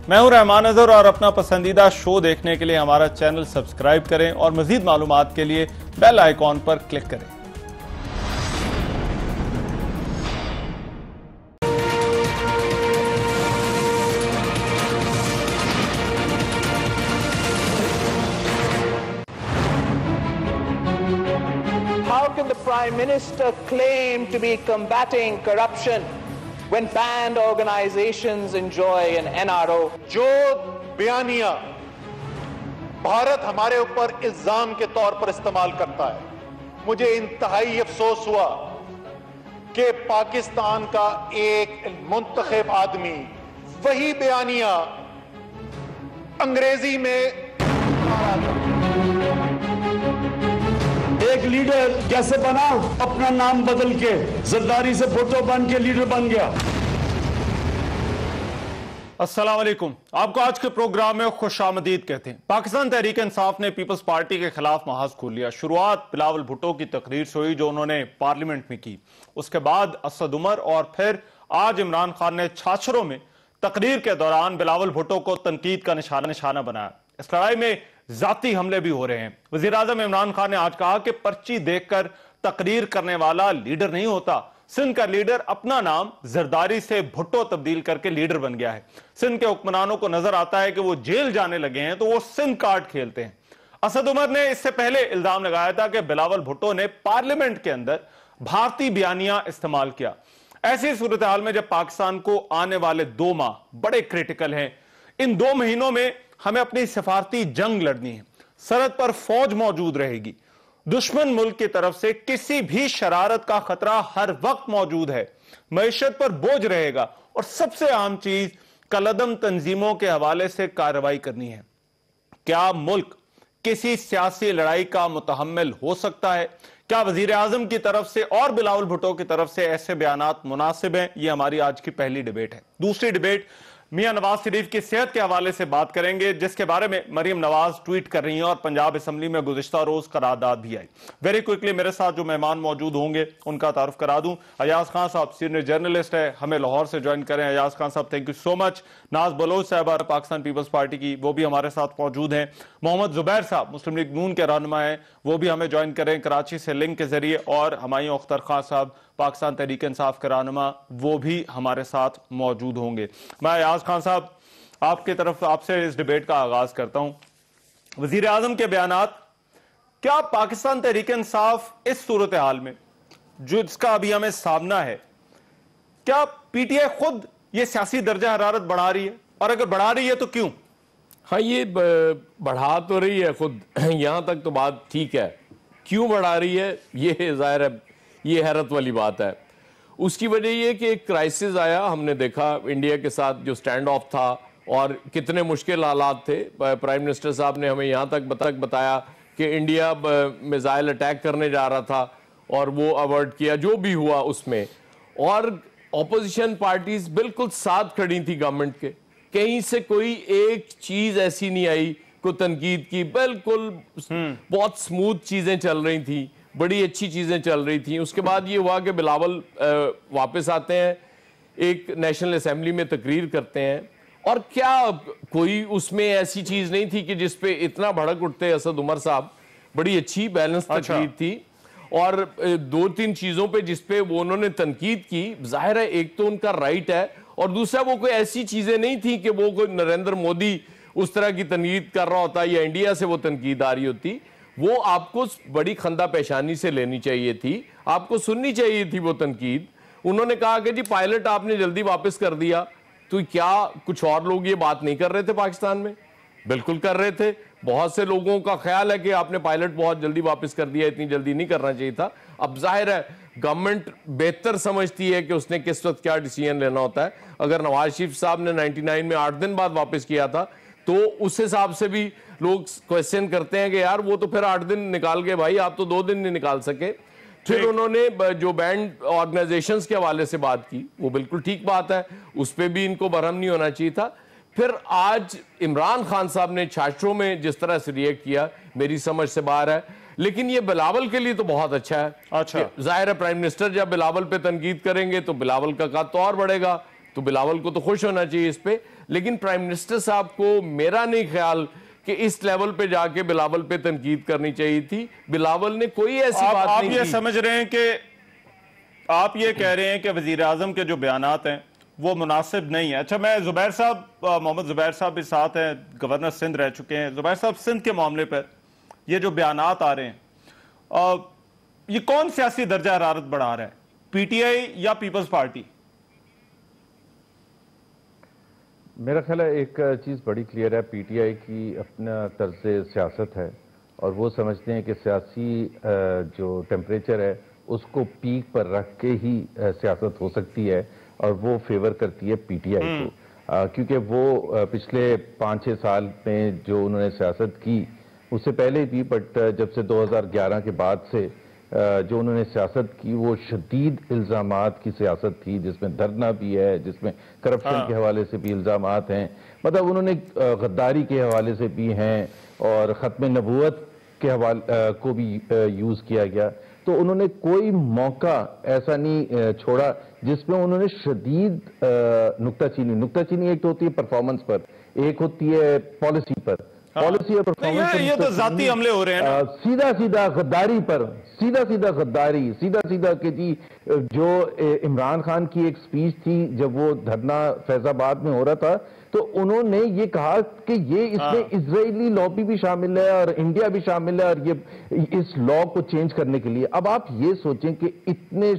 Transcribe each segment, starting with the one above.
मैं हूं रहमान अजहर और अपना पसंदीदा शो देखने के लिए हमारा चैनल सब्सक्राइब करें और मजीद मालूमात के लिए बेल आइकॉन पर क्लिक करें। How can the Prime Minister claim to be combating corruption when banned organizations enjoy an NRO? जो बयानिया भारत हमारे ऊपर इल्जाम के तौर पर इस्तेमाल करता है, मुझे इंतहाई अफसोस हुआ कि पाकिस्तान का एक मुंतखब आदमी वही बयानिया अंग्रेजी में एक लीडर कैसे बना, अपना नाम बदल के जरदारी से फोटो बन के लीडर बन गया। अस्सलाम वालेकुम, आपको आज के प्रोग्राम में खुशामदीद कहते हैं। पाकिस्तान तहरीक इंसाफ ने पीपल्स पार्टी के खिलाफ महाज खोल लिया। शुरुआत बिलावल भुट्टो की तकरीर से हुई जो उन्होंने पार्लियामेंट में की, उसके बाद असद उमर और फिर आज इमरान खान ने छाछरों में तकरीर के दौरान बिलावल भुट्टो को तनकीद का निशाना बनाया। इस लड़ाई में जाती हमले भी हो रहे हैं। वजीर आजम इमरान खान ने आज कहा कि पर्ची देखकर तकरीर करने वाला लीडर नहीं होता। सिंध का लीडर अपना नाम जरदारी से भुट्टो तब्दील करके लीडर बन गया है। सिंध के हुक्मरानों को नजर आता है कि वो जेल जाने लगे हैं तो वो सिंध कार्ड खेलते हैं। असद उमर ने इससे पहले इल्जाम लगाया था कि बिलावल भुट्टो ने पार्लियामेंट के अंदर भारतीय बयानिया इस्तेमाल किया। ऐसी सूरत हाल में जब पाकिस्तान को आने वाले 2 माह बड़े क्रिटिकल हैं, इन 2 महीनों में हमें अपनी सफारती जंग लड़नी है। सरहद पर फौज मौजूद रहेगी। दुश्मन मुल्क की तरफ से किसी भी शरारत का खतरा हर वक्त मौजूद है। मईशत पर बोझ रहेगा और सबसे अहम चीज कलदम तंजीमों के हवाले से कार्रवाई करनी है। क्या मुल्क किसी सियासी लड़ाई का मुतहम्मिल हो सकता है? क्या वजीर आजम की तरफ से और बिलावल भुट्टो की तरफ से ऐसे बयानात मुनासिब हैं? यह हमारी आज की पहली डिबेट है। दूसरी डिबेट मियां नवाज शरीफ की सेहत के हवाले से बात करेंगे, जिसके बारे में मरियम नवाज ट्वीट कर रही हैं और पंजाब असेंबली में गुज़िश्ता रोज करारदाद भी आई। वेरी क्विकली मेरे साथ जो मेहमान मौजूद होंगे उनका तारुफ करा दूं। अयाज खान साहब सीनियर जर्नलिस्ट है, हमें लाहौर से ज्वाइन करें। अयाज खान साहब थैंक यू सो मच। नाज बलोच साहब पाकिस्तान पीपल्स पार्टी की, वो भी हमारे साथ मौजूद हैं। मोहम्मद जुबैर साहब मुस्लिम लीग नून के रहनुमा हैं, वो भी हमें ज्वाइन करें कराची से लिंक के जरिए। और हमायूं अख्तर खान साहब पाकिस्तान तहरीक इंसाफ के रहनुमा, वो भी हमारे साथ मौजूद होंगे। मैं अयाज खान साहब आपकी तरफ आपसे इस डिबेट का आगाज करता हूं। वजीर आजम के बयानात, क्या पाकिस्तान तहरीक इंसाफ इस सूरत हाल में जो इसका अभी हमें सामना है, क्या पीटीआई खुद ये सियासी दर्जा हरारत बढ़ा रही है, और अगर बढ़ा रही है तो क्यों? हाँ, ये बढ़ा तो रही है खुद, यहां तक तो बात ठीक है। क्यों बढ़ा रही है ये जाहिर है, ये हैरत वाली बात है। उसकी वजह ये कि एक क्राइसिस आया, हमने देखा इंडिया के साथ जो स्टैंड ऑफ था और कितने मुश्किल हालात थे। प्राइम मिनिस्टर साहब ने हमें यहाँ तक बताया कि इंडिया मिसाइल अटैक करने जा रहा था और वो अवॉइड किया, जो भी हुआ उसमें। और ऑपोजिशन पार्टीज बिल्कुल साथ खड़ी थी गवर्नमेंट के, कहीं से कोई एक चीज ऐसी नहीं आई को तनकीद की, बिल्कुल बहुत स्मूथ चीजें चल रही थी, बड़ी अच्छी चीजें चल रही थी। उसके बाद ये हुआ कि बिलावल वापस आते हैं, एक नेशनल असेंबली में तकरीर करते हैं, और क्या कोई उसमें ऐसी चीज नहीं थी कि जिसपे इतना भड़क उठते असद उमर साहब। बड़ी अच्छी बैलेंस तकरीर थी और 2-3 चीजों पे जिसपे वो उन्होंने तनकीद की। जाहिर है एक तो उनका राइट है, और दूसरा वो कोई ऐसी चीजें नहीं थी कि वो कोई नरेंद्र मोदी उस तरह की तनकीद कर रहा होता या इंडिया से वो तनकीद आ रही होती। वो आपको बड़ी खंदा पेशानी से लेनी चाहिए थी, आपको सुननी चाहिए थी वो तनकीद। उन्होंने कहा कि जी पायलट आपने जल्दी वापस कर दिया, तो क्या कुछ और लोग ये बात नहीं कर रहे थे पाकिस्तान में? बिल्कुल कर रहे थे। बहुत से लोगों का ख्याल है कि आपने पायलट बहुत जल्दी वापस कर दिया, इतनी जल्दी नहीं करना चाहिए था। अब जाहिर है गवर्नमेंट बेहतर समझती है कि उसने किस वक्त क्या डिसीजन लेना होता है। अगर नवाज शरीफ साहब ने 99 में 8 दिन बाद वापस किया था, तो उस हिसाब से भी लोग क्वेश्चन करते हैं कि यार वो तो फिर 8 दिन निकाल गए भाई, आप तो 2 दिन नहीं निकाल सके। फिर उन्होंने जो बैंड ऑर्गेनाइजेशंस के हवाले से बात की, वो बिल्कुल ठीक बात है, उस पर भी इनको बरहम नहीं होना चाहिए था। फिर आज इमरान खान साहब ने छात्रों में जिस तरह से रिएक्ट किया, मेरी समझ से बाहर है। लेकिन ये बिलावल के लिए तो बहुत अच्छा है। अच्छा, जाहिर है प्राइम मिनिस्टर जब बिलावल पे तनकीद करेंगे तो बिलावल का कद तो और बढ़ेगा। तो बिलावल को तो खुश होना चाहिए इस पे, लेकिन प्राइम मिनिस्टर साहब को मेरा नहीं ख्याल कि इस लेवल पे जाके बिलावल पे तनकीद करनी चाहिए थी। बिलावल ने कोई ऐसी बात नहीं की। आप ये समझ रहे हैं कि आप ये कह रहे हैं कि वजीर आजम के जो बयानात हैं वो मुनासिब नहीं है। अच्छा, मैं जुबैर साहब, मोहम्मद जुबैर साहब भी साथ हैं, गवर्नर सिंध रह चुके हैं। जुबैर साहब, सिंध के मामले पर ये जो बयानात आ रहे हैं, ये कौन सियासी दर्जा हरारत बढ़ा रहा है, पीटीआई या पीपल्स पार्टी? मेरा ख्याल है एक चीज़ बड़ी क्लियर है, पीटीआई की अपना तर्ज सियासत है और वो समझते हैं कि सियासी जो टेम्परेचर है उसको पीक पर रख के ही सियासत हो सकती है और वो फेवर करती है पीटीआई को, क्योंकि वो पिछले 5-6 साल में जो उन्होंने सियासत की, उससे पहले भी, बट जब से 2011 के बाद से जो उन्होंने सियासत की वो शदीद इल्ज़ामात की सियासत थी, जिसमें धरना भी है, जिसमें करप्शन के हवाले से भी इल्ज़ामात हैं, मतलब उन्होंने गद्दारी के हवाले से भी हैं और ख़त्म नबूवत के हवाले को भी यूज़ किया गया। तो उन्होंने कोई मौका ऐसा नहीं छोड़ा जिसमें उन्होंने शदीद नुक्ताचीनी एक तो होती है परफॉर्मेंस पर, एक होती है पॉलिसी पर, पॉलिसी और परफॉर्मेंस। ये तो जाती हमले हो रहे हैं ना। सीधा गद्दारी पर, सीधा गद्दारी, सीधा कि जी जो इमरान खान की एक स्पीच थी जब वो धरना फैजाबाद में हो रहा था, तो उन्होंने ये कहा कि ये इसमें इजरायली लॉबी भी शामिल है और इंडिया भी शामिल है और ये इस लॉ को चेंज करने के लिए। अब आप ये सोचें कि इतने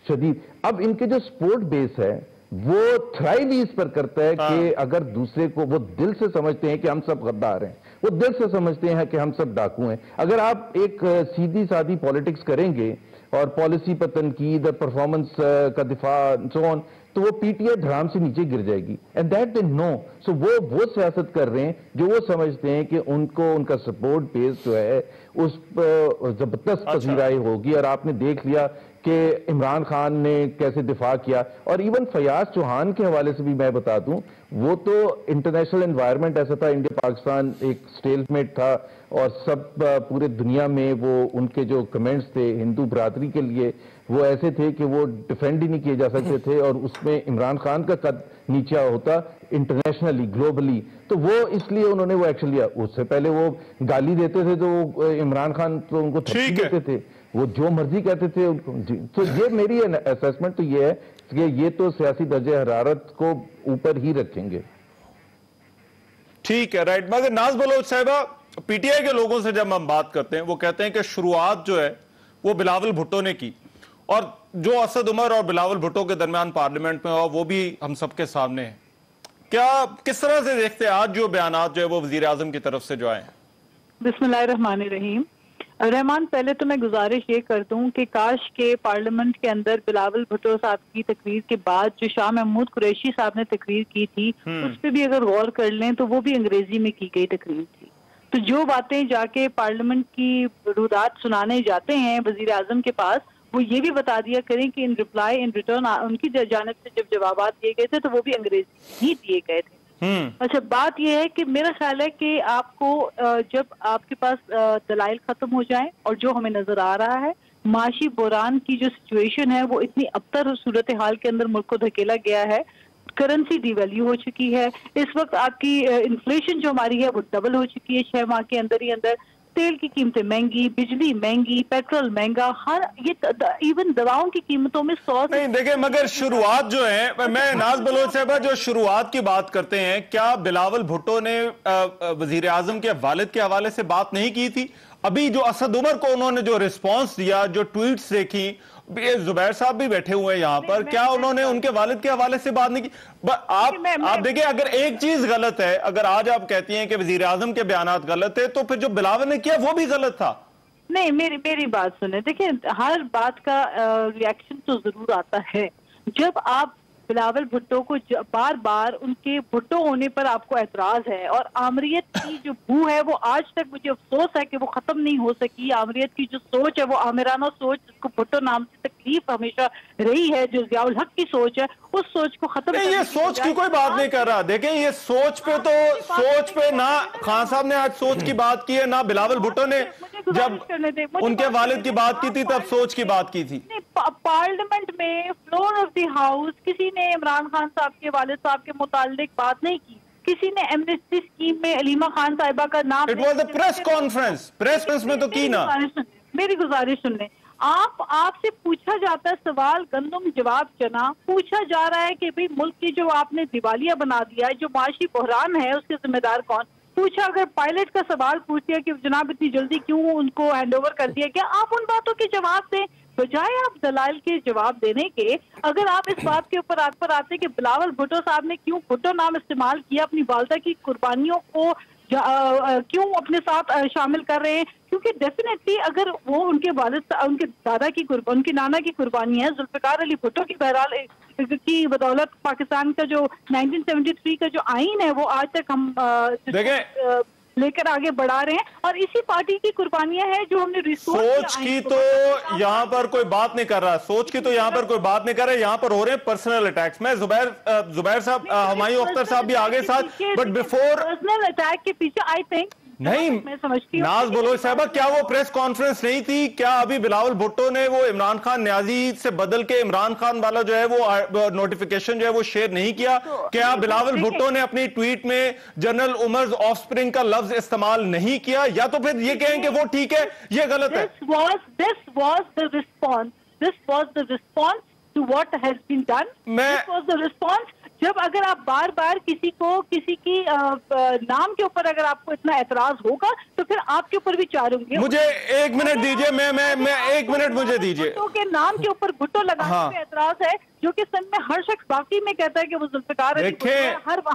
शदीद, अब इनके जो स्पोर्ट बेस है वो थ्राइव इस पर करता है कि अगर दूसरे को, वो दिल से समझते हैं कि हम सब गद्दार हैं, वो दिल से समझते हैं कि हम सब डाकू हैं। अगर आप एक सीधी सादी पॉलिटिक्स करेंगे और पॉलिसी पर तनकीद और परफॉर्मेंस का दिफा सो ऑन, तो वो पीटीआई धड़ाम से नीचे गिर जाएगी, एंड दैट दे नो। सो वो सियासत कर रहे हैं जो वो समझते हैं कि उनको उनका सपोर्ट बेस जो है उस पर जबरदस्त पसीराई होगी। और आपने देख लिया कि इमरान खान ने कैसे दिफा किया, और इवन फयाज चौहान के हवाले से भी मैं बता दूं, वो तो इंटरनेशनल एनवायरनमेंट ऐसा था, इंडिया पाकिस्तान एक स्टेलमेट था और सब पूरे दुनिया में वो उनके जो कमेंट्स थे हिंदू बरादरी के लिए वो ऐसे थे कि वो डिफेंड ही नहीं किए जा सकते थे, और उसमें इमरान खान का कद नीचा होता इंटरनेशनली, ग्लोबली। तो वो इसलिए उन्होंने वो एक्शन लिया। उससे पहले वो गाली देते थे तो इमरान खान तो उनको थप्पी देते थे, वो जो मर्जी कहते थे उनको। तो ये मेरी असेसमेंट तो ये है कि ये तो सियासी दर्जे हरारत को ऊपर ही रखेंगे। ठीक है, राइट। मगर नाज बलोच साहिबा, पीटीआई के लोगों से जब हम बात करते हैं वो कहते हैं कि शुरुआत जो है वो बिलावल भुट्टो ने की, और जो असद उमर और बिलावल भुट्टो के दरमियान पार्लियामेंट में हुआ वो भी हम सबके सामने है। क्या, किस तरह से देखते हैं आज जो बयानात जो है वो वजीर आजम की तरफ से जो आए? बिस्मिल्लाहिर्रहमानिर्रहीम। रहमान, पहले तो मैं गुजारिश ये करता हूँ कि काश के पार्लियामेंट के अंदर बिलावल भुट्टो साहब की तकरीर के बाद जो शाह महमूद कुरैशी साहब ने तकरीर की थी उस पर भी अगर गौर कर लें तो वो भी अंग्रेजी में की गई तकरीर थी। तो जो बातें जाके पार्लियामेंट की रुदात सुनाने जाते हैं वजीर आजम के पास, वो ये भी बता दिया करें कि इन रिटर्न उनकी जानिब से जब जवाब दिए गए थे तो वो भी अंग्रेजी ही दिए गए थे। अच्छा, बात यह है कि मेरा ख्याल है कि आपको जब आपके पास दलाइल खत्म हो जाए और जो हमें नजर आ रहा है माशी बुरान की जो सिचुएशन है वो इतनी अबतर सूरत हाल के अंदर मुल्क को धकेला गया है, करेंसी डिवैल्यू हो चुकी है, इस वक्त आपकी इन्फ्लेशन जो हमारी है वो डबल हो चुकी है 6 माह के अंदर ही अंदर, तेल की कीमतें महंगी, बिजली महंगी, पेट्रोल महंगा, हर ये इवन दवाओं की कीमतों में 100 नहीं देखिए, मगर शुरुआत जो है, मैं नाज बलोच साहबा जो शुरुआत की बात करते हैं, क्या बिलावल भुट्टो ने वजीर आजम के वालिद के हवाले से बात नहीं की थी? अभी जो असद उमर को उन्होंने जो रिस्पॉन्स दिया, जो ट्वीट्स देखी, जुबैर साहब भी बैठे हुए हैं यहाँ पर, क्या उन्होंने उनके वालिद के हवाले से बात नहीं की? आप देखिए, अगर एक चीज गलत है, अगर आज आप कहती हैं कि वजीर आजम के बयानात गलत है, तो फिर जो बिलावल ने किया वो भी गलत था। नहीं, मेरी बात सुने, देखिए हर बात का रिएक्शन तो जरूर आता है। जब आप बिलावल भुट्टो को बार बार उनके भुट्टो होने पर आपको एतराज है और आमरीत की जो बू है वो आज तक मुझे अफसोस है कि वो खत्म नहीं हो सकी। आमरीत की जो सोच है वो आमिराना सोच, जिसको भुट्टो नाम से तकलीफ हमेशा रही है, जो ज़ियाउल हक की सोच है, उस सोच को खत्म नहीं, ये सोच की कोई बात नहीं कर रहा। देखें, ये सोच पे ना खान साहब ने आज सोच की बात की है, ना बिलावल भुट्टो ने जब उनके वालिद की बात की थी तब सोच की बात की थी। पार्लियामेंट में फ्लोर ऑफ द हाउस किसी ने इमरान खान साहब के वालिद साहब के मुतालिक बात नहीं की, किसी ने एमनेस्टी स्कीम में अलीमा खान साहिबा का नाम, it was a press conference में तो की ना। मेरी गुजारिश सुन लें, आपसे पूछा जाता है सवाल गंदम जवाब चना, पूछा जा रहा है कि भाई मुल्क की जो आपने दिवालिया बना दिया है, जो माशी बहरान है उसके जिम्मेदार कौन। पूछा अगर पायलट का सवाल पूछ दिया कि जनाब इतनी जल्दी क्यों उनको हैंडओवर कर दिया, क्या आप उन बातों के जवाब दें बजाय आप दलाल के जवाब देने के। अगर आप इस बात के ऊपर आते कि बिलावल भुट्टो साहब ने क्यों भुट्टो नाम इस्तेमाल किया, अपनी वालदा की कुर्बानियों को क्यों अपने साथ शामिल कर रहे हैं, क्योंकि डेफिनेटली अगर वो उनके वालिद उनके दादा की उनके नाना की कुर्बानी है, जुल्फिकार अली भुट्टो की बहरहाल की बदौलत पाकिस्तान का जो 1973 का जो आईन है वो आज तक हम लेकर आगे बढ़ा रहे हैं, और इसी पार्टी की कुर्बानियां हैं जो हमने सोच की तो यहाँ पर कोई बात नहीं कर रहा, सोच की तो यहाँ पर कोई बात नहीं कर रहा, यहाँ पर हो रहे हैं पर्सनल अटैक्स। मैं जुबैर साहब, हुमायूं अख्तर साहब भी आगे साथ, बट बिफोर पर्सनल अटैक के पीछे आई थिंक नहीं, मैं समझती हूँ नाज बोलो साहबा, क्या वो प्रेस कॉन्फ्रेंस नहीं थी? क्या अभी बिलावल भुट्टो ने वो इमरान खान न्याजी से बदल के इमरान खान वाला जो है वो नोटिफिकेशन जो है वो शेयर नहीं किया? क्या बिलावल भुट्टो ने अपनी ट्वीट में जनरल उमर ऑफस्प्रिंग का लफ्ज इस्तेमाल नहीं किया? या तो फिर ये कहें कि वो ठीक है, ये गलत है? This was the response to what has been done. This was the response. जब अगर आप बार बार किसी की नाम के ऊपर अगर आपको इतना एतराज होगा तो फिर आपके ऊपर भी चार होंगे। मुझे एक मिनट दीजिए, मैं एक मिनट मुझे दीजिए। भुट्टो के नाम के ऊपर भुट्टो लगाने पे एतराज है, जो कि सन में हर शख्स बाकी में कहता है कि वो जुल्फिकार अली भुट्टो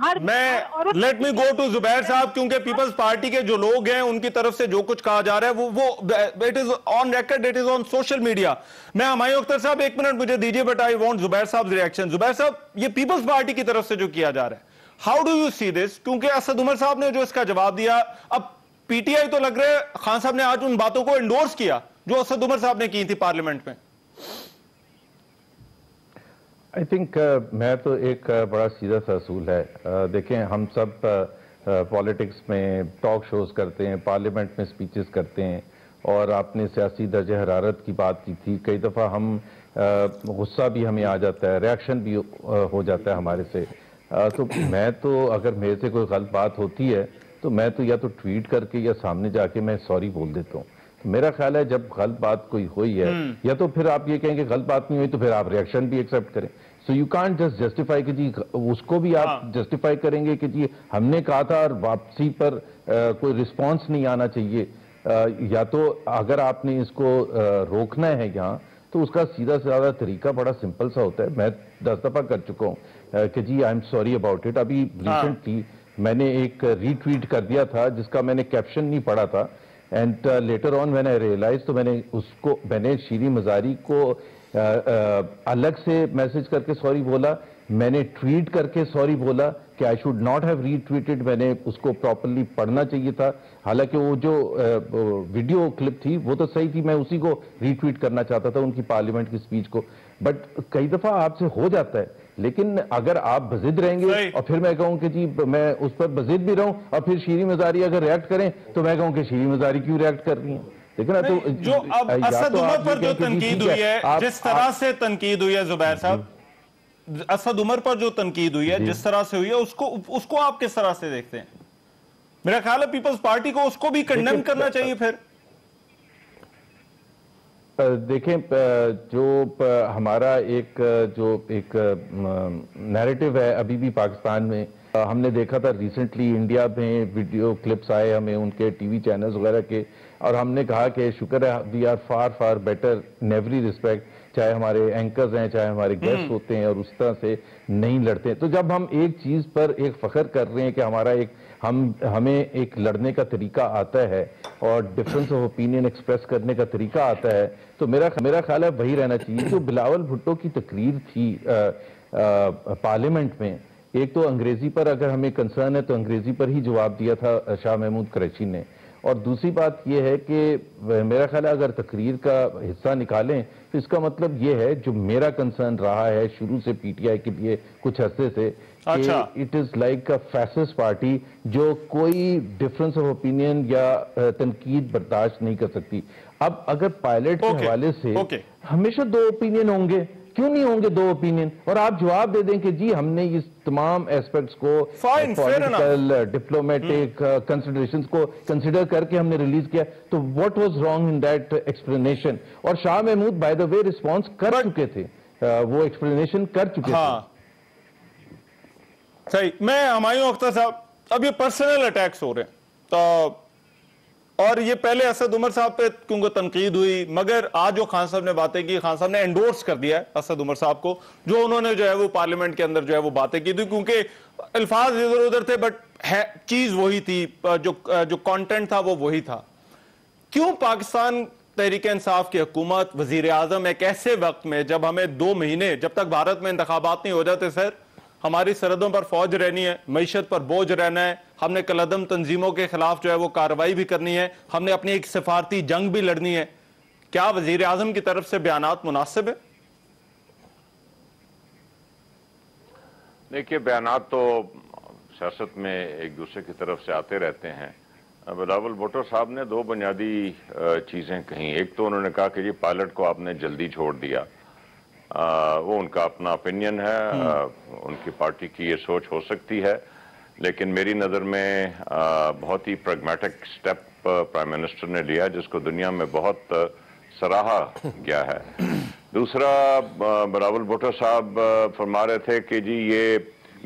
है। मैं let me go to Zubair sahab, क्योंकि पीपल्स पार्टी के जो लोग हैं उनकी तरफ से जो कुछ कहा जा रहा है वो it is on record, it is on social media. मैं हुमायूं अख्तर साहब एक मिनट मुझे दीजिए, बट आई वांट जुबैर साहब रिएक्शन। जुबैर साहब, ये पीपल्स पार्टी की तरफ से जो किया जा रहा है, how do you see this? क्योंकि असद उमर साहब ने जो इसका जवाब दिया, अब पीटीआई तो लग रहा है खान साहब ने आज उन बातों को एंडोर्स किया जो असद उमर साहब ने की थी पार्लियामेंट में। आई थिंक मैं तो एक बड़ा सीधा सा असूल है, देखें हम सब पॉलिटिक्स में टॉक शोज करते हैं, पार्लियामेंट में स्पीचेस करते हैं, और आपने सियासी दर्जे हरारत की बात की थी। कई दफ़ा हम गुस्सा भी हमें आ जाता है, रिएक्शन भी हो जाता है हमारे से। तो मैं तो अगर मेरे से कोई गलत बात होती है तो मैं तो या तो ट्वीट करके या सामने जाके मैं सॉरी बोल देता हूँ। तो मेरा ख्याल है जब गलत बात कोई हुई है, या तो फिर आप ये कहेंगे गलत बात नहीं हुई तो फिर आप रिएक्शन भी एक्सेप्ट करें। So you can't just justify कि जी उसको भी आप जस्टिफाई करेंगे कि जी हमने कहा था और वापसी पर कोई रिस्पॉन्स नहीं आना चाहिए। या तो अगर आपने इसको रोकना है यहाँ तो उसका सीधा साधा तरीका बड़ा सिंपल सा होता है। मैं 10 दफा कर चुका हूँ कि जी I am sorry about it. अभी रिसेंटली मैंने एक रीट्वीट कर दिया था जिसका मैंने कैप्शन नहीं पढ़ा था, and later on when I realise, तो मैंने शीरी मजारी को अलग से मैसेज करके सॉरी बोला, मैंने ट्वीट करके सॉरी बोला कि I should not have retweeted, मैंने उसको प्रॉपर्ली पढ़ना चाहिए था। हालांकि वो जो वीडियो क्लिप थी वो तो सही थी, मैं उसी को रीट्वीट करना चाहता था, उनकी पार्लियामेंट की स्पीच को। बट कई दफा आपसे हो जाता है, लेकिन अगर आप बजिद रहेंगे और फिर मैं कहूं कि जी मैं उस पर बजिद भी रहूं और फिर शीरी मजारी अगर रिएक्ट करें तो मैं कहूं कि शीरी मजारी क्यों रिएक्ट कर रही है। देखो ना, तो जो अब असद उमर पर जो तनकीद हुई है, जिस तरह से तनकीद हुई है जुबैर साहब, असद उमर पर जो तनकीद हुई है जिस तरह से हुई है, उसको आप किस तरह से देखते हैं? मेरा ख्याल है पीपल्स पार्टी को उसको भी कंडेम करना चाहिए। फिर देखें, जो हमारा एक नैरेटिव है अभी भी पाकिस्तान में, हमने देखा था रिसेंटली इंडिया में वीडियो क्लिप्स आए हमें उनके टीवी चैनल्स वगैरह के, और हमने कहा कि शुक्र है we are far far better in every respect, चाहे हमारे एंकर्स हैं चाहे हमारे गेस्ट होते हैं, और उस तरह से नहीं लड़ते। तो जब हम एक चीज पर एक फख्र कर रहे हैं कि हमारा हमें एक लड़ने का तरीका आता है और डिफरेंस ऑफ ओपिनियन एक्सप्रेस करने का तरीका आता है, तो मेरा ख्याल है वही रहना चाहिए। जो बिलावल भुट्टो की तकरीर थी पार्लियामेंट में, एक तो अंग्रेजी पर अगर हमें कंसर्न है तो अंग्रेजी पर ही जवाब दिया था शाह महमूद कुरैशी ने, और दूसरी बात यह है कि मेरा ख्याल है अगर तकरीर का हिस्सा निकालें तो इसका मतलब ये है, जो मेरा कंसर्न रहा है शुरू से पीटीआई के लिए कुछ अरसे से, it is like a fascist party जो कोई डिफरेंस ऑफ ओपिनियन या तनकीद बर्दाश्त नहीं कर सकती। अब अगर पायलट के हवाले से हमेशा दो ओपिनियन होंगे, क्यों नहीं होंगे दो ओपिनियन? और आप जवाब दे दें कि जी हमने इस तमाम एस्पेक्ट्स को पॉलिटिकल डिप्लोमेटिक कंसिडरेशंस को कंसिडर करके हमने रिलीज किया, तो what was wrong in that explanation? और Shah Mahmood by the way response कर चुके थे, वो एक्सप्लेनेशन कर चुके थे। सही। मैं हुमायूं अख्तर साहब, अब ये पर्सनल अटैक्स हो रहे हैं तो, और ये पहले असद उमर साहब पे क्योंकि तनकीद हुई, मगर आज जो खान साहब ने बातें की, खान साहब ने एंडोर्स कर दिया है असद उमर साहब को, जो उन्होंने जो है वो पार्लियामेंट के अंदर जो है वो बातें की थी, क्योंकि अल्फाज इधर उधर थे बट चीज वही थी, जो कंटेंट था वो वही था। क्यों पाकिस्तान तहरीक इंसाफ की हुकूमत, वजीर आजम एक ऐसे वक्त में जब हमें 2 महीने जब तक भारत में इंतखाबात नहीं हो जाते सर, हमारी सरहदों पर फौज रहनी है, मईशत पर बोझ रहना है, हमने कलदम तंजीमों के खिलाफ जो है वो कार्रवाई भी करनी है, हमने अपनी एक सिफारती जंग भी लड़नी है, क्या वजीर आजम की तरफ से बयानात मुनासिब है? देखिए, बयानात तो सियासत में एक दूसरे की तरफ से आते रहते हैं। बिलावल भुट्टो साहब ने 2 बुनियादी चीजें कही। एक तो उन्होंने कहा कि जी पायलट को आपने जल्दी छोड़ दिया, वो उनका अपना ओपिनियन है, उनकी पार्टी की ये सोच हो सकती है, लेकिन मेरी नज़र में बहुत ही प्रैग्मेटिक स्टेप प्राइम मिनिस्टर ने लिया जिसको दुनिया में बहुत सराहा गया है। दूसरा, बिलावल भुट्टो साहब फरमा रहे थे कि जी ये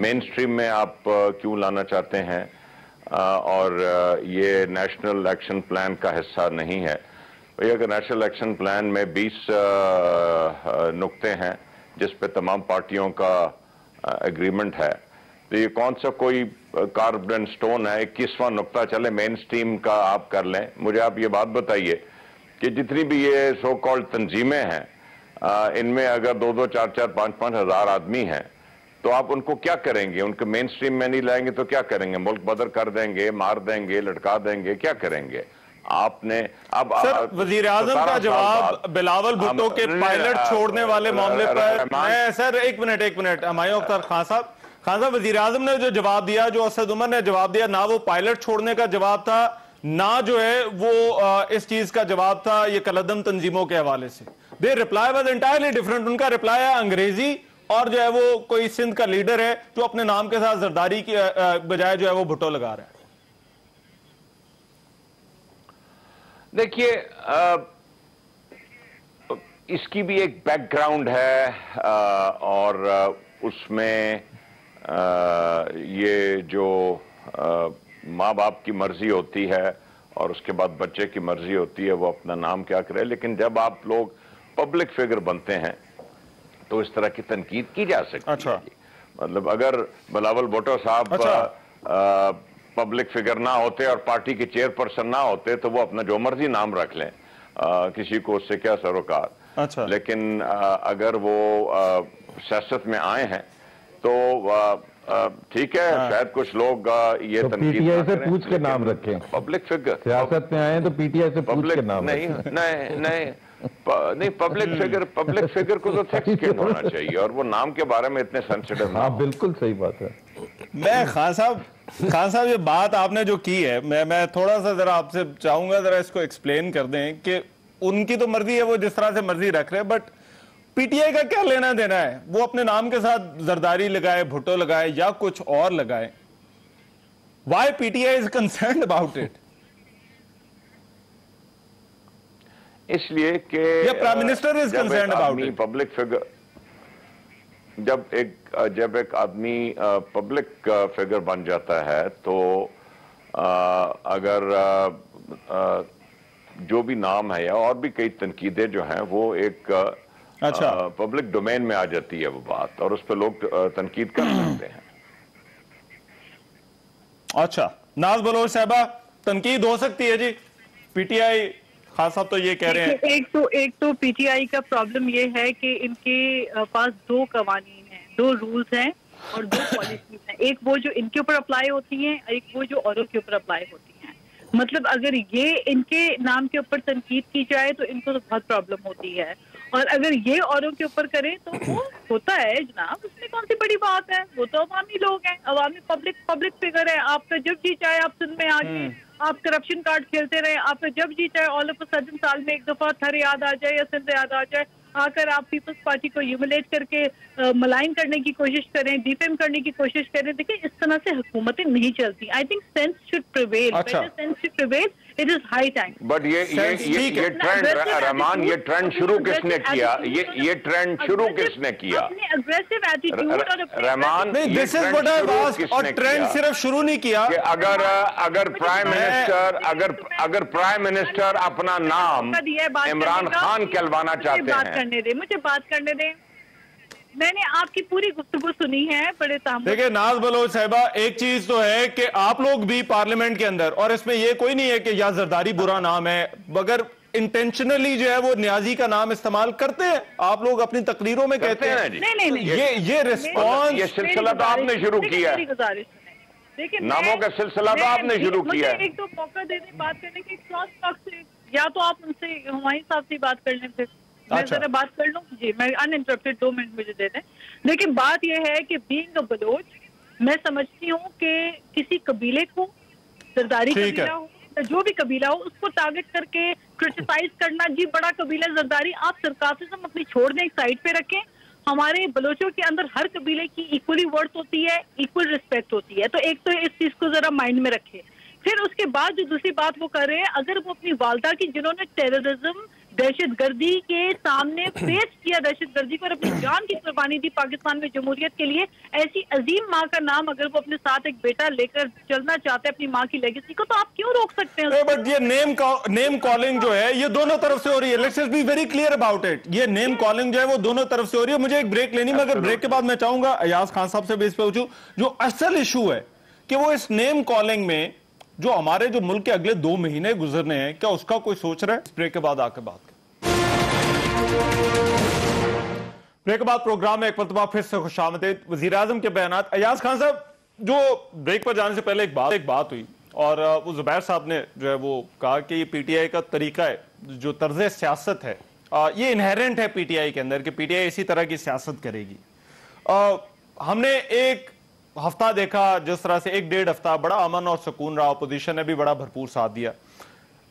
मेन स्ट्रीम में आप क्यों लाना चाहते हैं और ये नेशनल एक्शन प्लान का हिस्सा नहीं है। भैया कि नेशनल एक्शन प्लान में 20 नुक्ते हैं जिस पे तमाम पार्टियों का एग्रीमेंट है, तो ये कौन सा कोई कार्ब्ड इन स्टोन है 21वां नुक्ता चले मेन स्ट्रीम का आप कर लें। मुझे आप ये बात बताइए कि जितनी भी ये सो कॉल्ड तंजीमें हैं, इनमें अगर 2-2, 4-4, 5-5 हज़ार आदमी हैं तो आप उनको क्या करेंगे? उनको मेन स्ट्रीम में नहीं लाएंगे तो क्या करेंगे? मुल्क बदर कर देंगे, मार देंगे, लटका देंगे, क्या करेंगे? आपने अब सर वजीर आजम का जवाब बिलावल भुट्टो के पायलट छोड़ने वाले मामले पर, मैं सर एक मिनट हुमायूं अख्तर खान साहब, वजीर आजम ने जो जवाब दिया, जो असद उमर ने जवाब दिया, ना वो पायलट छोड़ने का जवाब था, ना जो है वो इस चीज का जवाब था ये कलदम तंजीमों के हवाले से। They reply was entirely different. उनका रिप्लाई है अंग्रेजी, और जो है वो कोई सिंध का लीडर है जो अपने नाम के साथ जरदारी की बजाय जो है वो भुट्टो लगा रहा है। देखिए, इसकी भी एक बैकग्राउंड है और उसमें ये जो माँ बाप की मर्जी होती है और उसके बाद बच्चे की मर्जी होती है वो अपना नाम क्या करे, लेकिन जब आप लोग पब्लिक फिगर बनते हैं तो इस तरह की तनकीद की जा सकती है। मतलब अगर बिलावल भुट्टो साहब पब्लिक फिगर ना होते और पार्टी के चेयरपर्सन ना होते तो वो अपना जो मर्जी नाम रख लें, किसी को उससे क्या सरोकार। लेकिन अगर वो सियासत में आए हैं तो ठीक है, शायद कुछ लोग ये तो पीटीआई से पूछ के नाम रखें। पब्लिक फिगर सियासत में आए तो पीटीआई से पूछ के नाम नहीं, पब्लिक फिगर को तो थिक स्किन होना चाहिए और वो नाम के बारे में इतने सेंसिटिव ना। हाँ, बिल्कुल सही बात है। मैं खान साहब ये बात आपने जो की है, मैं थोड़ा सा जरा आपसे चाहूंगा जरा इसको एक्सप्लेन कर दें कि उनकी तो मर्जी है, वो जिस तरह से मर्जी रख रहे हैं, बट पीटीआई का क्या लेना देना है? वो अपने नाम के साथ जरदारी लगाए, भुट्टो लगाए या कुछ और लगाए। Why PTI is concerned about it? इसलिए कि prime minister is concerned about it. Public figure जब एक आदमी पब्लिक फिगर बन जाता है तो अगर जो भी नाम है या और भी कई तनकीदें जो हैं वो एक पब्लिक डोमेन में आ जाती है वो बात, और उस पर लोग तनकीद कर सकते हैं। अच्छा, नाज बलोच साहबा, तनकीद हो सकती है जी पीटीआई? खान साहब तो ये कह रहे हैं। एक तो पीटीआई का प्रॉब्लम ये है कि इनके पास 2 कवानीन हैं, 2 रूल्स हैं और 2 पॉलिसीज हैं। एक वो जो इनके ऊपर अप्लाई होती हैं, एक वो जो औरों के ऊपर अप्लाई होती हैं। मतलब अगर ये इनके नाम के ऊपर तनकीद की जाए तो इनको तो बहुत प्रॉब्लम होती है, और अगर ये औरों के ऊपर करें तो वो होता है जनाब, उसमें कौन सी बड़ी बात है। वो तो अवामी लोग हैं, अवामी पब्लिक फिगर है। आपका जब जी चाहे आप सिंध में आके आप करप्शन कार्ड खेलते रहे, आपका जब जी चाहे ऑल ऑफ अ सडन साल में एक दफा थर याद आ जाए या सिंध याद आ जाए, आकर आप पीपल्स पार्टी को ह्यूमिलेट करके मलाइन करने की कोशिश करें, डिफेम करने की कोशिश करें। देखिए इस तरह से हुकूमतें नहीं चलती। I think sense should prevail, sense should prevail, it is high time. But ये ट्रेंड रहमान, ये ट्रेंड शुरू किसने किया? ये ट्रेंड शुरू किसने किया? अपने अग्रेसिव एटीट्यूड और Rahman, this is what I was, और ट्रेंड सिर्फ शुरू नहीं किया कि अगर प्राइम मिनिस्टर अपना नाम इमरान खान कहलवाना चाहते हैं। मुझे बात करने दें, मैंने आपकी पूरी गुफ्तगू सुनी है बड़े तामुल। देखिए नाज बलोच साहिबा, एक चीज तो है कि आप लोग भी पार्लियामेंट के अंदर, और इसमें ये कोई नहीं है कि या जरदारी बुरा नाम है, मगर इंटेंशनली जो है वो न्याजी का नाम इस्तेमाल करते हैं। आप लोग अपनी तकरीरों में कहते हैं। नहीं, ये रिस्पॉन्स, ये सिलसिला तो आपने शुरू किया है, देखिए नामों का सिलसिला तो आपने शुरू किया है। एक तो मौका दे दें बात करने के, क्रॉस टॉक से, या तो आप उनसे हुमायूं साहब से बात कर लें, फिर मैं जरा बात कर लूं। जी, मैं अनइंटरप्टेड 2 मिनट मुझे दे दें। लेकिन बात यह है कि बीइंग अ बलोच, मैं समझती हूँ कि किसी कबीले को, जरदारी कबीला हो, जो भी कबीला हो, उसको टारगेट करके क्रिटिसाइज करना, जी बड़ा कबीला जरदारी, आप सरकासिज्म अपनी छोड़ दें, एक साइड पे रखें। हमारे बलोचों के अंदर हर कबीले की इक्वली वर्थ होती है, इक्वल रिस्पेक्ट होती है। तो एक तो इस चीज को जरा माइंड में रखें। फिर उसके बाद जो दूसरी बात वो कर रहे हैं, अगर वो अपनी वालदा की, जिन्होंने टेररिज्म, दहशतगर्दी के सामने फेस किया, दहशतगर्दी को, और अपनी जान की कुर्बानी दी पाकिस्तान में जमहूरियत के लिए, ऐसी अजीम माँ का नाम अगर वो अपने साथ एक बेटा लेकर चलना चाहते हैं अपनी माँ की लेगेसी को, तो आप क्यों रोक सकते हैं? बट ये नेम कॉलिंग जो है ये दोनों तरफ से हो रही है। Let's be very clear about it. ये नेम कॉलिंग जो है वो दोनों तरफ से हो रही है। मुझे एक ब्रेक लेनी, मगर ब्रेक के बाद मैं चाहूंगा अयाज खान साहब से भी इस पे पूछूं। जो असल इशू है कि वो इस नेम कॉलिंग में जो हमारे जो मुल्क के अगले 2 महीने गुजरने हैं, क्या उसका कोई सोच रहा है? ब्रेक के बाद आके बात करें। ब्रेक के बाद प्रोग्राम में एक मरतबा फिर से खुशामदीद। वजीर आजम के बयानात। अयाज खान साहब, जो ब्रेक पर जाने से पहले एक बात हुई, और वो जुबैर साहब ने जो है वो कहा कि ये पीटीआई का तरीका है, जो तर्ज सियासत है, ये इनहेरेंट है पीटीआई के अंदर कि पीटीआई इसी तरह की सियासत करेगी। हमने एक हफ्ता देखा जिस तरह से 1-1.5 हफ्ता बड़ा अमन और सुकून रहा, अपोजिशन ने भी बड़ा भरपूर साथ दिया।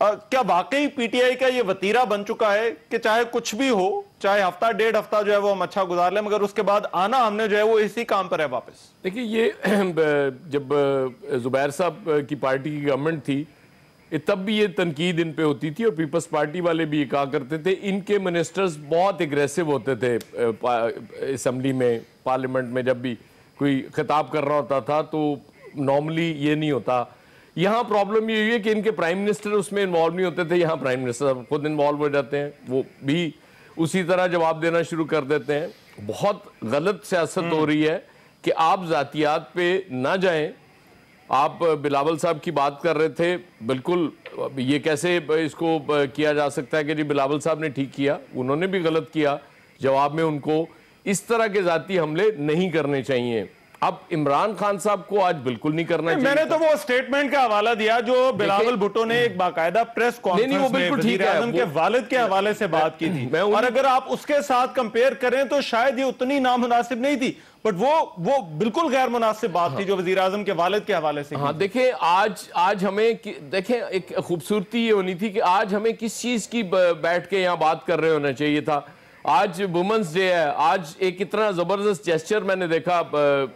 क्या वाकई पीटीआई का ये वतीरा बन चुका है कि चाहे कुछ भी हो, चाहे हफ्ता 1.5 हफ्ता जो है वो हम अच्छा गुजार लें, मगर उसके बाद आना हमने जो है वो इसी काम पर है वापस? देखिए, ये जब जुबैर साहब की पार्टी की गवर्नमेंट थी, तब भी ये तनकीद इन पे होती थी, और पीपल्स पार्टी वाले भी ये कहा करते थे, इनके मिनिस्टर्स बहुत एग्रेसिव होते थे असेंबली में, पार्लियामेंट में। जब भी कोई खिताब कर रहा होता था तो नॉर्मली ये नहीं होता। यहाँ प्रॉब्लम ये हुई है कि इनके प्राइम मिनिस्टर उसमें इन्वॉल्व नहीं होते थे, यहाँ प्राइम मिनिस्टर खुद इन्वॉल्व हो जाते हैं, वो भी उसी तरह जवाब देना शुरू कर देते हैं। बहुत गलत सियासत हो रही है कि आप जातियात पे ना जाएं। आप बिलावल साहब की बात कर रहे थे, बिल्कुल ये कैसे इसको किया जा सकता है कि जी बिलावल साहब ने ठीक किया, उन्होंने भी गलत किया। जवाब में उनको इस तरह के जाती हमले नहीं करने चाहिए। अब इमरान खान साहब को आज बिल्कुल नहीं करना चाहिए। मैंने तो वो स्टेटमेंट का हवाला दिया जो बिलावल भुट्टो ने एक बाकायदा प्रेस कॉन्फ्रेंस में वज़ीर आज़म के वालिद के हवाले से बात की थी, और अगर आप उसके साथ कंपेयर करें तो शायद ये उतनी नामुनासिब नहीं थी, बट वो बिल्कुल गैर मुनासिब बात थी जो वज़ीर आज़म के वालिद के हवाले से। हाँ, देखें आज हमें देखें एक खूबसूरती ये होनी थी कि आज हमें किस चीज की बैठ के यहाँ बात कर रहे होना चाहिए था। आज वुमेन्स डे है, आज एक इतना जबरदस्त जेस्चर मैंने देखा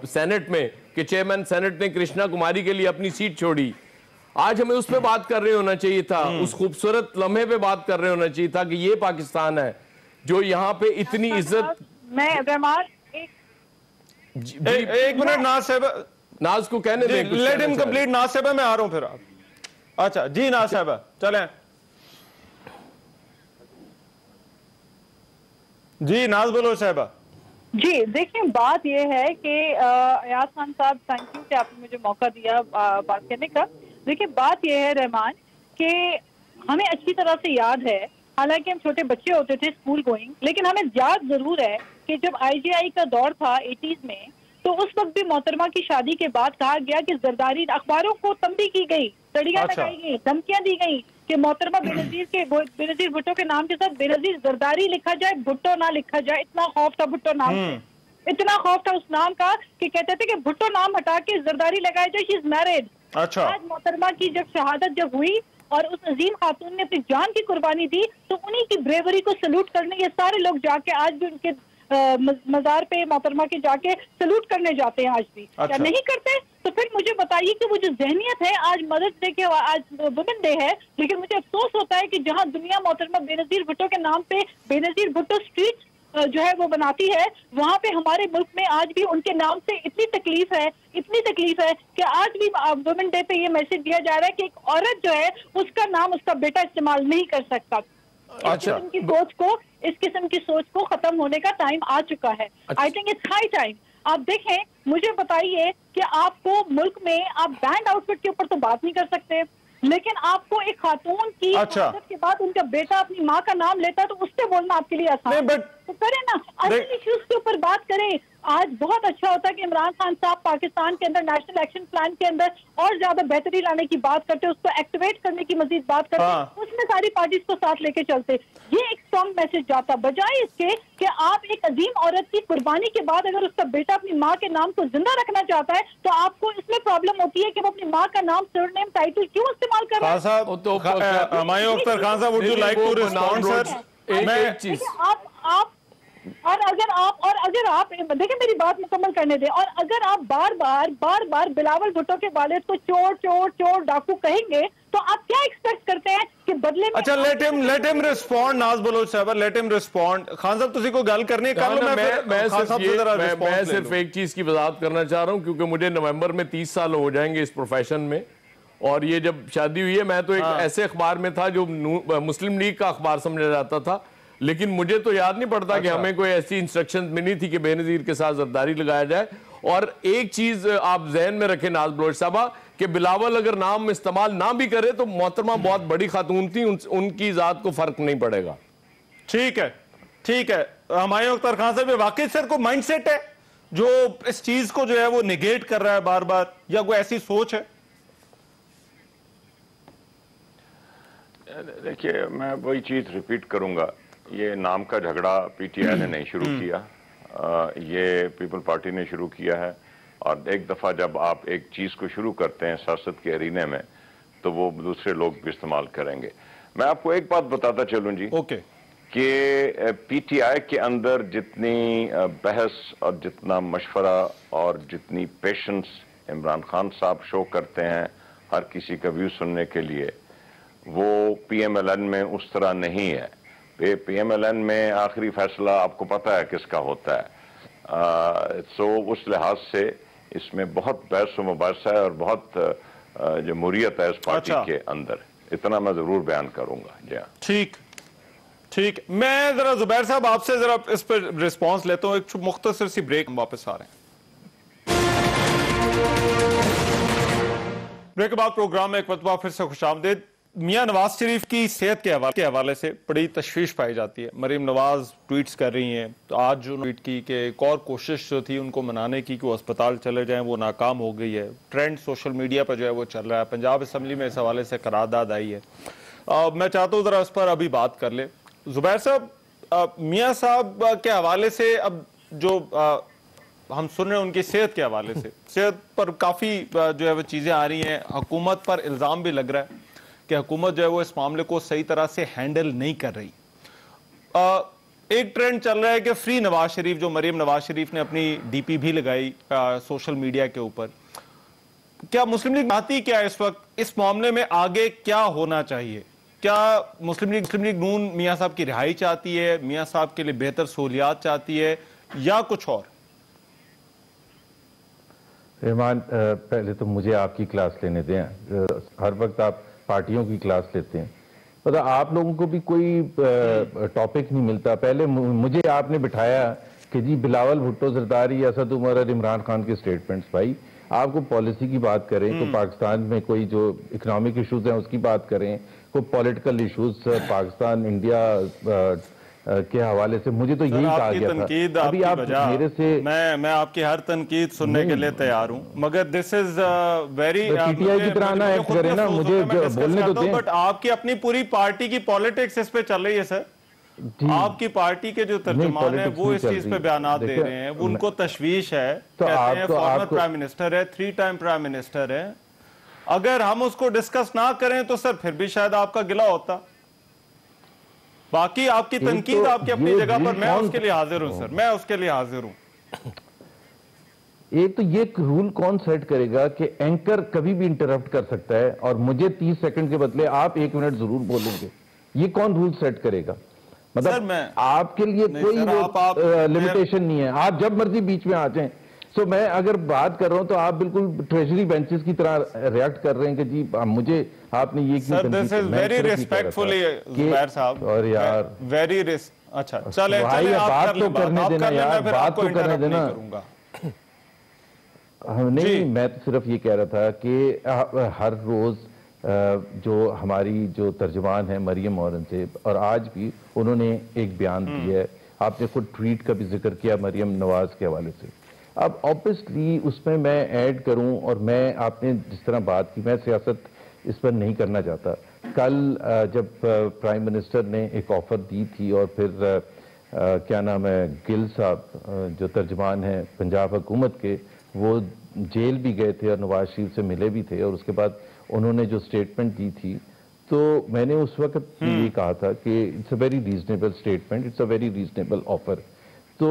सेनेट में कि चेयरमैन सेनेट ने कृष्णा कुमारी के लिए अपनी सीट छोड़ी। आज हमें उस पर बात कर रहे होना चाहिए था, उस खूबसूरत लम्हे पे बात कर रहे होना चाहिए था कि ये पाकिस्तान है जो यहाँ पे इतनी इज्जत। मैं रहमान एक मिनट, नाज को कहने दें, लेट हिम कंप्लीट। नाज साहब मैं आ रहा हूं फिर आप। अच्छा जी नाज साहब चलें जी। नाज बोलो साहबा जी। देखिए, बात यह है कि अयाज खान साहब, थैंक यू कि आपने मुझे मौका दिया बात करने का। देखिए, बात यह है रहमान कि हमें अच्छी तरह से याद है, हालांकि हम छोटे बच्चे होते थे स्कूल गोइंग, लेकिन हमें याद जरूर है कि जब IGI का दौर था 80s में, तो उस वक्त भी मोहतरमा की शादी के बाद कहा गया कि जरदारी, अखबारों को तंबी की गई, तड़ियां लगाई गई, धमकियां दी गई कि मोहतरमा बेनजीर भुट्टो के नाम के साथ बेनजीर जरदारी लिखा जाए, भुट्टो ना लिखा जाए। इतना खौफ था भुट्टो नाम से, इतना खौफ था उस नाम का कि कहते थे कि भुट्टो नाम हटा के जरदारी लगाया जाए, शी इज मैरिड। अच्छा, आज मोहतरमा की जब शहादत जब हुई और उस अजीम खातून ने अपनी जान की कुर्बानी दी, तो उन्हीं की ब्रेवरी को सल्यूट करने ये सारे लोग जाके आज भी उनके मजार पे मोहतरमा के जाके सल्यूट करने जाते हैं आज भी। अच्छा। क्या नहीं करते? तो फिर मुझे बताइए कि वो जो जहनियत है, आज मदर्स डे के, आज वुमेन डे है, लेकिन मुझे अफसोस होता है कि जहां दुनिया मोहतरमा बेनजीर भुट्टो के नाम पे बेनजीर भुट्टो स्ट्रीट जो है वो बनाती है, वहाँ पे हमारे मुल्क में आज भी उनके नाम से इतनी तकलीफ है कि आज भी वुमेन डे पे ये मैसेज दिया जा रहा है कि एक औरत जो है उसका नाम उसका बेटा इस्तेमाल नहीं कर सकता। अच्छा, इस किस्म की सोच को खत्म होने का टाइम आ चुका है। I think it's high time. आप देखें, मुझे बताइए कि आपको मुल्क में आप बैंड आउटफिट के ऊपर तो बात नहीं कर सकते, लेकिन आपको एक खातून की शहादत के बाद उनका बेटा अपनी माँ का नाम लेता है तो उससे बोलना आपके लिए आसान है। तो करें ना, अदर इश्यूज के ऊपर बात करें। आज बहुत अच्छा होता है कि इमरान खान साहब पाकिस्तान के अंदर नेशनल एक्शन प्लान के अंदर और ज्यादा बेहतरी लाने की बात करते, उसको एक्टिवेट करने की मजीद बात करते, उसमें सारी पार्टीज को साथ लेके चलते। ये एक स्ट्रॉन्ग मैसेज जाता, बजाय इसके कि आप एक अजीम औरत की कुर्बानी के बाद अगर उसका बेटा अपनी माँ के नाम को जिंदा रखना चाहता है तो आपको इसमें प्रॉब्लम होती है कि वो अपनी माँ का नाम, सरनेम, टाइटल क्यों इस्तेमाल कर रहा है। Humayun Akhtar Khan sahab, would you like to respond sir? एक चीज आप और अगर आप देखिए, मेरी बात मुकम्मल करने दें, और अगर आप बार बार बिलावल भुट्टो के वालिद को चोर डाकू कहेंगे तो आप क्या एक्सपेक्ट करते हैं कि बदले में? अच्छा, लेट हिम रिस्पॉन्ड। नाज बलोच साहब, लेट हिम रिस्पॉन्ड। खान साहब, तुसी को गल करनी है? मैं सिर्फ एक चीज की वजाहत करना चाह रहा हूं, क्योंकि मुझे नवंबर में 30 साल हो जाएंगे इस प्रोफेशन में, और ये जब शादी हुई है मैं तो एक ऐसे अखबार में था जो मुस्लिम लीग का अखबार समझा जाता था, लेकिन मुझे तो याद नहीं पड़ता कि हमें कोई ऐसी इंस्ट्रक्शन मिली थी कि बेनजीर के साथ जरदारी लगाया जाए। और एक चीज आप जहन में रखें नाज बलोच साहबा, कि बिलावल अगर नाम इस्तेमाल ना भी करे तो मोहतरमा बहुत बड़ी खातून थी, उनकी जात को फर्क नहीं पड़ेगा। ठीक है। हुमायूं अख्तर खान साहब, वाकई सर को माइंडसेट है जो इस चीज को जो है वो निगेट कर रहा है बार बार, या कोई ऐसी सोच है? देखिए, मैं वही चीज रिपीट करूंगा, ये नाम का झगड़ा पीटीआई ने नहीं शुरू किया, ये पीपल पार्टी ने शुरू किया है। और एक दफा जब आप एक चीज को शुरू करते हैं सियासत के अरीने में, तो वो दूसरे लोग भी इस्तेमाल करेंगे। मैं आपको एक बात बताता चलूं जी, कि पीटीआई के अंदर जितनी बहस और जितना मशवरा और जितनी पेशेंस इमरान खान साहब शो करते हैं हर किसी का व्यू सुनने के लिए, वो पीएमएलएन में उस तरह नहीं है। पीएमएलएन में आखिरी फैसला आपको पता है किसका होता है। सो उस लिहाज से इसमें बहुत बहस व मुबाहिसा है और बहुत जमहूरियत है इस पार्टी के अंदर, इतना मैं जरूर बयान करूंगा। जी हाँ, ठीक। मैं जरा जुबैर साहब आपसे जरा इस पर रिस्पॉन्स लेता हूं, एक मुख्तसर सी ब्रेक, वापस आ रहे हैं। ब्रेक के बाद प्रोग्राम में एक मरतबा फिर से खुशामदीद। मियां नवाज शरीफ की सेहत के हवाले से बड़ी तशवीश पाई जाती है। मरीम नवाज ट्वीट्स कर रही हैं, तो आज जो ट्वीट की कि एक और कोशिश जो थी उनको मनाने की कि वो अस्पताल चले जाएं, वो नाकाम हो गई है। ट्रेंड सोशल मीडिया पर जो है वो चल रहा है। पंजाब असम्बली में इस हवाले से करारदाद आई है। मैं चाहता हूँ ज़रा उस पर अभी बात कर ले। जुबैर साहब, मियाँ साहब के हवाले से अब जो हम सुन रहे हैं उनकी सेहत के हवाले से, सेहत पर काफ़ी जो है वो चीज़ें आ रही हैं। हुकूमत पर इल्ज़ाम भी लग रहा है कि हुकूमत जो है वो इस मामले को सही तरह से हैंडल नहीं कर रही। एक ट्रेंड चल रहा है कि फ्री नवाज शरीफ, जो मरीम नवाज शरीफ ने अपनी डीपी भी लगाई सोशल मीडिया के ऊपर। क्या मुस्लिम लीग चाहती क्या इस वक्त इस मामले में आगे क्या होना चाहिए? क्या मुस्लिम लीग नून मियाँ साहब की रिहाई चाहती है, मियाँ साहब के लिए बेहतर सहूलियात चाहती है, या कुछ और? रहमान, पहले तो मुझे आपकी क्लास लेने दें। हर वक्त आप पार्टियों की क्लास लेते हैं। पता आप लोगों को भी कोई टॉपिक नहीं मिलता। पहले मुझे आपने बिठाया कि जी बिलावल भुट्टो, जरदारी, असद उमर और इमरान खान के स्टेटमेंट्स। भाई आपको पॉलिसी की बात करें तो पाकिस्तान में कोई जो इकोनॉमिक इश्यूज हैं उसकी बात करें, कोई पॉलिटिकल इश्यूज पाकिस्तान, इंडिया, के हवाले से मुझे तो यही कहा गया था। अभी आप मेरे से मैं आपकी हर तनकीद सुनने के लिए तैयार हूं, मगर दिस इज वेरी पीटीआई की तरह ना एक्ट करे ना, मुझे बोलने तो दें। बट आपकी अपनी पूरी पार्टी की पॉलिटिक्स इस पे चल रही है सर। आपकी पार्टी के जो तर्जुमान है वो इस चीज पे बयान दे रहे हैं, उनको तशवीश है, कहते हैं फॉर्मर प्राइम मिनिस्टर है, 3 टाइम प्राइम मिनिस्टर है। अगर हम उसको डिस्कस ना करें तो सर फिर भी शायद आपका गिला होता। बाकी आपकी तनकीद आपकी अपनी जगह पर, मैं उसके लिए हाजिर हूं सर, मैं उसके लिए हाजिर हूं। एक तो ये रूल कौन सेट करेगा कि एंकर कभी भी इंटरप्ट कर सकता है और मुझे 30 सेकंड के बदले आप 1 मिनट जरूर बोलेंगे? ये कौन रूल सेट करेगा? मतलब आपके लिए कोई लिमिटेशन नहीं है, आप जब मर्जी बीच में आ जाएं। सो मैं अगर बात कर रहा हूं तो आप बिल्कुल ट्रेजरी बेंचेस की तरह रिएक्ट कर रहे हैं कि जी मुझे आपने ये क्यों? Sir this is very respectfully Zubair साहब। और यार वेरी अच्छा चले बात तो करने देना यार, बात तो करने देना। नहीं, मैं तो सिर्फ ये कह रहा था कि हर रोज जो हमारी जो तर्जुमान है मरियम औरंगजेब, और आज भी उन्होंने एक बयान दिया है, आपने खुद ट्वीट का भी जिक्र किया मरियम नवाज के हवाले से। अब ऑब्वियसली उसमें मैं ऐड करूं, और मैं आपने जिस तरह बात की, मैं सियासत इस पर नहीं करना चाहता। कल जब प्राइम मिनिस्टर ने एक ऑफर दी थी और फिर क्या नाम है गिल साहब जो तर्जुमान हैं पंजाब हुकूमत के, वो जेल भी गए थे और नवाज शरीफ से मिले भी थे, और उसके बाद उन्होंने जो स्टेटमेंट दी थी, तो मैंने उस वक्त ये कहा था कि it's a very reasonable statement, it's a very reasonable offer. तो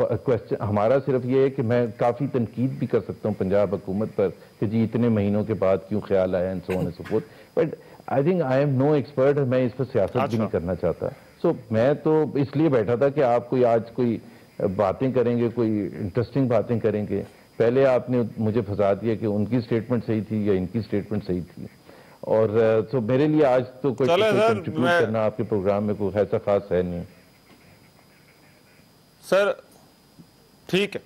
क्वेश्चन हमारा सिर्फ ये है कि मैं काफ़ी तनकीद भी कर सकता हूँ पंजाब हुकूमत पर कि जी इतने महीनों के बाद क्यों ख्याल आया and so on and so forth, but I think I am no expert, मैं इस पर सियासत भी नहीं करना चाहता। सो मैं तो इसलिए बैठा था कि आप कोई आज कोई बातें करेंगे, कोई इंटरेस्टिंग बातें करेंगे। पहले आपने मुझे फंसा दिया कि उनकी स्टेटमेंट सही थी या इनकी स्टेटमेंट सही थी, और तो मेरे लिए आज तो कोई कंट्रीब्यूट करना आपके प्रोग्राम में कोई ऐसा खास है नहीं सर। ठीक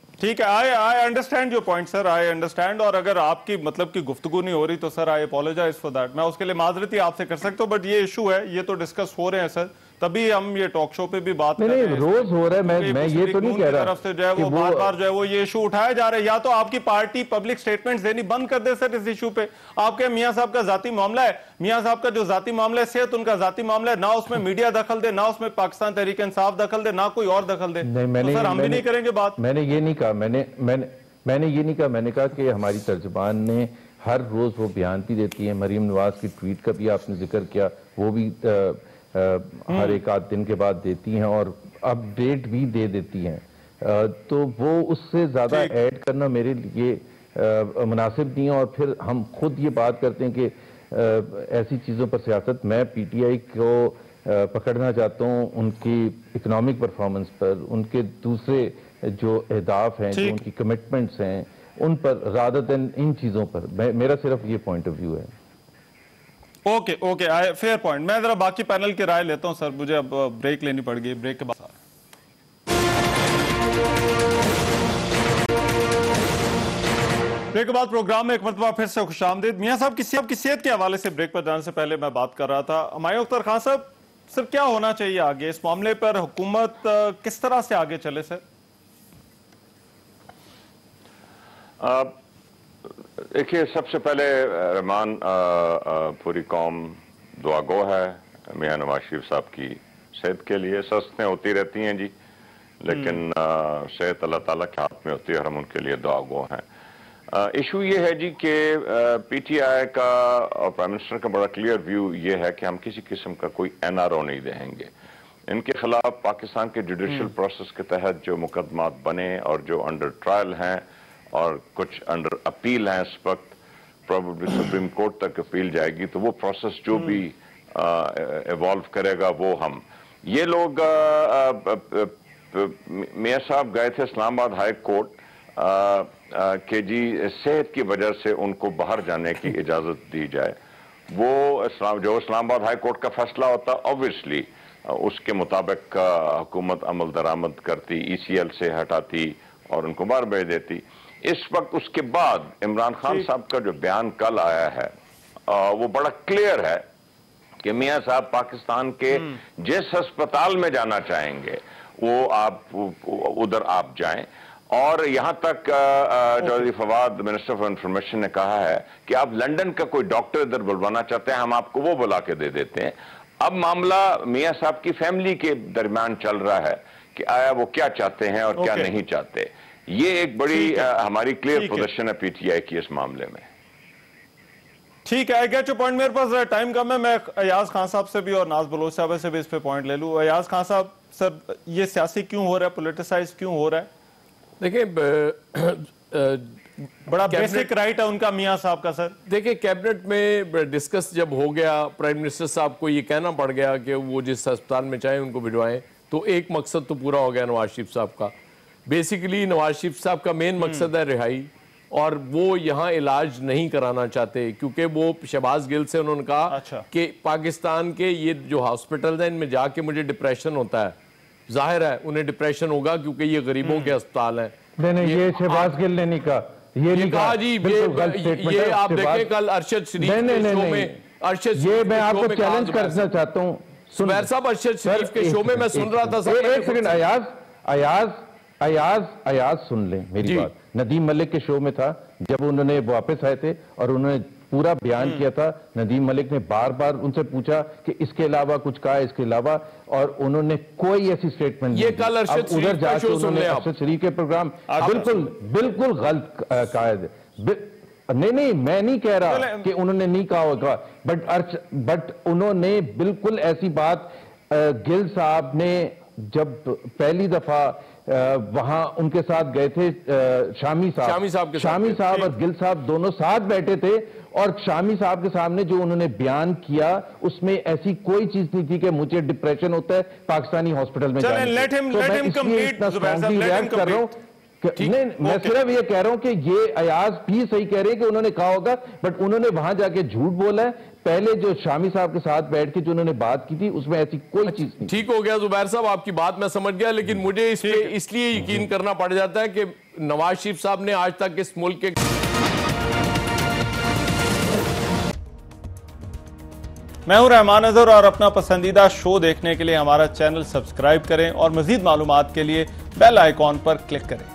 है, I understand your point sir, I understand. और अगर आपकी मतलब की गुफ्तगू नहीं हो रही तो sir I apologise for that, मैं उसके लिए माजरती आपसे कर सकता हूँ। बट ये इशू है, ये तो डिस्कस हो रहे हैं सर, तभी हम ये टॉक शो पे भी बात कर रहे हैं। रोज हो रहा है, मैं ये तो नहीं कह रहा तरफ से जो है वो बार-बार जो है वो ये इशू उठाया जा रहा है। या तो आपकी पार्टी पब्लिक स्टेटमेंट्स देनी बंद कर दे सर इस इशू पे। आपके मियां साहब का जाती मामला है, मियां साहब का जो जाती मामला है, सेहत उनका जाती मामला है, ना उसमें मीडिया दखल दे, ना उसमें पाकिस्तान तहरीक इंसाफ दखल दे, ना कोई और दखल दे। तो सर हम भी नहीं करेंगे बात। मैंने ये नहीं कहा, मैंने ये नहीं कहा, मैंने कहा कि हमारी तर्जुमान ने हर रोज वो बयान भी देती है। मरीम नवाज की ट्वीट का भी आपने जिक्र किया, वो भी हर एक आध दिन के बाद देती हैं और अपडेट भी दे देती हैं। तो वो उससे ज्यादा ऐड करना मेरे लिए मुनासिब नहीं है। और फिर हम खुद ये बात करते हैं कि ऐसी चीजों पर सियासत, मैं पीटीआई को पकड़ना चाहता हूँ उनकी इकोनॉमिक परफॉर्मेंस पर, उनके दूसरे जो अहदाफ हैं, जो उनकी कमिटमेंट्स हैं, उन पर रादर देन इन चीजों पर। मेरा सिर्फ ये पॉइंट ऑफ व्यू है। Okay, fair point. मैं जरा बाकी पैनल की राय लेता हूं सर, मुझे अब ब्रेक लेनी पड़ गई। ब्रेक के बाद प्रोग्राम में एक मरतबा फिर से खुशामदीद। मियां साहब की सेहत के हवाले से ब्रेक पर जाने से पहले मैं बात कर रहा था, हमायूं अख्तर खान साहब, सर क्या होना चाहिए आगे इस मामले पर? हुकूमत किस तरह से आगे चले सर? देखिए, सबसे पहले रहमान पूरी कौम दुआगो है मियां नवाज शरीफ साहब की सेहत के लिए। सस्तें होती रहती हैं जी, लेकिन सेहत अल्लाह ताला के हाथ में होती है और हम उनके लिए दुआगो हैं। इशू ये है जी कि पीटीआई का और प्राइम मिनिस्टर का बड़ा क्लियर व्यू ये है कि हम किसी किस्म का कोई एनआरओ नहीं देंगे। इनके खिलाफ पाकिस्तान के जुडिशियल प्रोसेस के तहत जो मुकदमात बने और जो अंडर ट्रायल हैं और कुछ अंडर अपील हैं, इस वक्त प्रोबेबली सुप्रीम कोर्ट तक अपील जाएगी, तो वो प्रोसेस जो भी इवॉल्व करेगा वो हम ये लोग मियां साहब गए थे इस्लामाबाद हाई कोर्ट के जी सेहत की वजह से उनको बाहर जाने की इजाजत दी जाए। वो जो इस्लामाबाद हाई कोर्ट का फैसला होता ऑब्वियसली उसके मुताबिक हुकूमत अमल दरामद करती, ECL से हटाती और उनको बाहर भेज देती। इस वक्त उसके बाद इमरान खान साहब का जो बयान कल आया है वो बड़ा क्लियर है कि मियां साहब पाकिस्तान के जिस अस्पताल में जाना चाहेंगे वो आप उधर आप जाएं। और यहां तक Chaudhry Fawad minister for information ने कहा है कि आप लंदन का कोई डॉक्टर इधर बुलवाना चाहते हैं, हम आपको वो बुला के दे देते हैं। अब मामला मियां साहब की फैमिली के दरमियान चल रहा है कि आया वो क्या चाहते हैं और क्या नहीं चाहते। ये एक बड़ी हमारी क्लियर पोजीशन है पीटीआई की इस मामले में। ठीक है, आई गेट योर पॉइंट। मेरे पास टाइम कम है, मैं अयाज खान साहब से भी और नाज बलोच साहब से भी इस पे पॉइंट ले लूं। अयाज खान साहब, सर ये सियासी क्यों हो रहा है, पॉलिटिसाइज क्यों हो रहा है? देखिए बड़ा बेसिक राइट है उनका मियां साहब का। सर देखिए, कैबिनेट में डिस्कस जब हो गया, प्राइम मिनिस्टर साहब को ये कहना पड़ गया कि वो जिस अस्पताल में चाहे उनको भिजवाएं, तो एक मकसद तो पूरा हो गया नवाज शरीफ साहब का। बेसिकली नवाज शरीफ साहब का मेन मकसद है रिहाई, और वो यहाँ इलाज नहीं कराना चाहते क्योंकि वो शहबाज गिल से उन्होंने कहा कि पाकिस्तान के ये जो हॉस्पिटल हैं इनमें जाके मुझे डिप्रेशन होता है। जाहिर है उन्हें डिप्रेशन होगा क्योंकि ये गरीबों के अस्पताल हैं। नहीं, ये शहबाज गिल ने नहीं कहा, ये नहीं कहा जी। ये आप देखें कल अरशद शरीफ के शो में, ये मैं आपको चैलेंज करना चाहता हूँ सुबैर साहब, अरशद शरीफ के शो में मैं सुन रहा था। एक सेकंड, अयाज सुन लें मेरी बात। नदीम मलिक के शो में था जब उन्होंने वापस आए थे और उन्होंने पूरा बयान किया था। नदीम मलिक ने बार बार उनसे पूछा कि इसके अलावा कुछ कहा, इसके अलावा, और उन्होंने कोई ऐसी स्टेटमेंट नहीं। ये कल अरशद उधर जाके उन्होंने अरशद शरीफ के प्रोग्राम बिल्कुल गलत कहा है। नहीं, मैं नहीं कह रहा कि उन्होंने नहीं कहा होगा, बट उन्होंने बिल्कुल ऐसी बात गिल साहब ने जब पहली दफा वहां उनके साथ गए थे, शामी साहब और गिल साहब दोनों साथ बैठे थे, और शामी साहब के सामने जो उन्होंने बयान किया उसमें ऐसी कोई चीज नहीं थी कि मुझे डिप्रेशन होता है पाकिस्तानी हॉस्पिटल में जाने। नहीं, मैं सिर्फ ये कह रहा हूं कि ये अयाज भी सही कह रहे हैं कि उन्होंने कहा होगा, बट उन्होंने वहां जाके झूठ बोला है। पहले जो शामी साहब के साथ बैठ के जो उन्होंने बात की थी उसमें ऐसी कोई चीज नहीं। ठीक हो गया जुबैर साहब, आपकी बात मैं समझ गया, लेकिन मुझे इस पे इसलिए यकीन करना पड़ जाता है कि नवाज शरीफ साहब ने आज तक इस मुल्क के। मैं हूं रहमान अजहर, और अपना पसंदीदा शो देखने के लिए हमारा चैनल सब्सक्राइब करें और मजीद मालूमात के लिए बेल आइकॉन पर क्लिक करें।